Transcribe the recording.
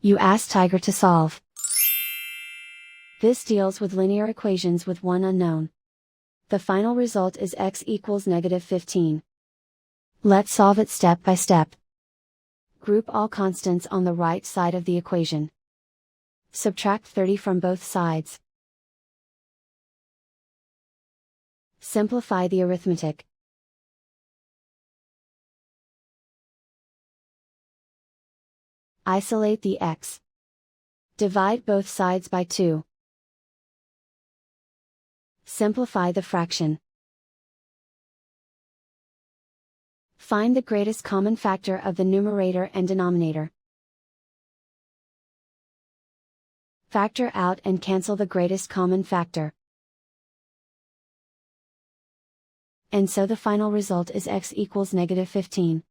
You ask Tiger to solve. This deals with linear equations with one unknown. The final result is x equals -15. Let's solve it step by step. Group all constants on the right side of the equation. Subtract 30 from both sides. Simplify the arithmetic. Isolate the x. Divide both sides by 2. Simplify the fraction. Find the greatest common factor of the numerator and denominator. Factor out and cancel the greatest common factor. And so the final result is x equals -15.